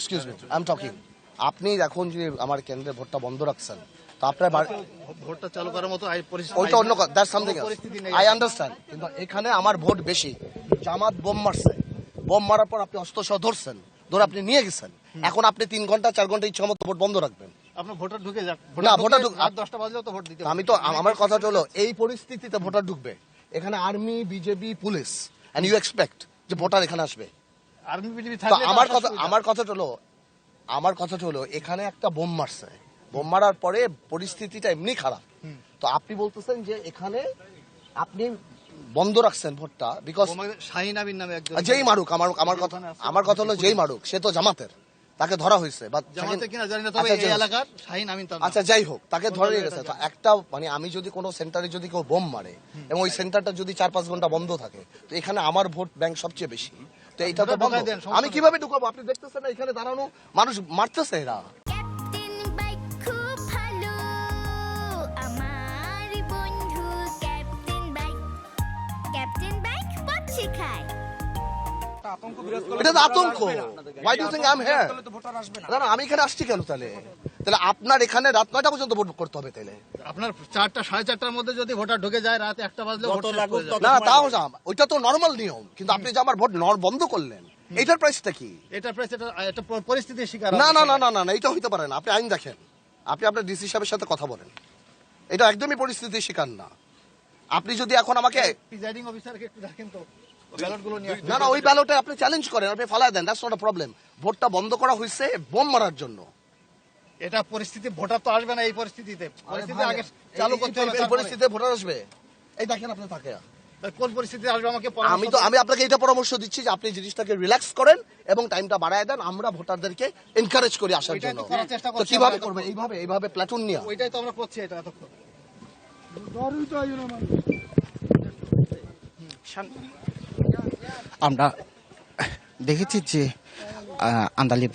Excuse me, I am talking. আপনি এখন যে আমার কেন্দ্রে ভোটটা বন্ধ রাখছেন, তো আপনার ভোটটা চালু করার মতো ওইটা অন্য that's something else, I understand. কিন্তু এখানে আমার ভোট বেশি, জামাত বোম মারছে, বোম মারার পর আপনি অস্ত্র সহ ধরছেন, ধরে আপনি নিয়ে গেছেন। এখন আপনি 3 ঘন্টা 4 ঘন্টা ইচ্ছা মতো ভোট বন্ধ রাখবেন। আপনার ভোটার ঢুকে যাক, না, ভোটার রাত 10টা বাজলেও তো ভোট দিতে আমি তো আমার কথাটা হলো এই পরিস্থিতিতে ভোটার ঢুকবে, এখানে army, BJP, police, and you expect যে ভোটার এখানে আসবে। আর্মি বিজেপি তো থাকলে আমার কথাটা হলো এখানে একটা বোম মারছে, বোম মারার পরে পরিস্থিতিটা এমনি খারাপ। তো আপনি বলতেছেন যে এখানে আপনি বন্ধ রাখছেন ভোটটা বিকজ শাহিন আমিন নামে একজন যেই মারুক, আমার কথা হলো যেই মারুক সে তো জামাতের, তাকে ধরা হয়েছে বা জামাতে কিনা জানি না, তবে এই এলাকার শাহিন আমিন তার নাম। আচ্ছা যাই হোক, তাকে ধরে নিয়ে গেছে। তো একটা মানে আমি যদি কোনো সেন্টারে যদি কেউ বোম মারে এবং ওই সেন্টারটা যদি 4-5 ঘন্টা বন্ধ থাকে, তো এখানে আমার ভোট ব্যাংক সবচেয়ে বেশি, তো এইটা তো বন্ধ। আমি কিভাবে ঢুকাবো? আপনি দেখতেছেন না এখানে দাঁড়ানো মানুষ মারতেছে এরা। ক্যাপ্টেন বাইক খুব ভালো আমার বন্ধু ক্যাপ্টেন বাইক পথ শেখায়। এটা তো আতঙ্ক। Why do you think I'm here? না, আমি এখানে আসছি কেন তাহলে? আপনার এখানে রাত 9টা পর্যন্ত ভোট করতে হবে তাহলে? আপনার 4টা 4:30টার মধ্যে যদি ভোটার ঢুকে যায়, রাত 1টা বাজলে ভোট শেষ হয়ে যাবে। না, তাও ওইটা তো নরমাল নিয়ম, কিন্তু আপনি যে আমার ভোট বন্ধ করলেন, এটার প্রাইসটা কি? এটা প্রায় এটা পরিস্থিতির শিকার। না না না না না, এটা হইতে পারে না। আপনি আইন দেখেন, আপনি আপনার ডিসি সাহেবের সাথে কথা বলেন। এটা একদমই পরিস্থিতির শিকার না। আপনি যদি এখন আমাকে প্রিজাইডিং অফিসারকে একটু দেখেন তো ব্যালটগুলো নিয়ে আসতে। না না, ওই ব্যালটে আপনি চ্যালেঞ্জ করেন, আপনি ফালায় দেন, দ্যাটস নট আ প্রবলেম। ভোটটা বন্ধ করা হয়েছে বোম মারার জন্য। এটা পরিস্থিতি, ভোটার তো আসবে না এই পরিস্থিতিতে। পরিস্থিতি আগে চালু করতে হবে। এই পরিস্থিতিতে ভোটার আসবে, এই দেখেন আপনি তাকে। কোন পরিস্থিতি আসবে আমাকে আমি আপনাকে এটা পরামর্শ দিচ্ছি যে আপনি জিনিসটাকে রিল্যাক্স করেন এবং টাইমটা বাড়ায় দেন। আমরা ভোটারদেরকে এনকারেজ করি আসার ওইটাই জন্য। তো করার চেষ্টা তো করছি কিভাবে আমরা। করবেন? এইভাবে প্ল্যাটুন নিয়ে? ওইটাই তো আমরা করছি এটা এতক্ষণ। আমরা দেখেছি যে আন্দালিব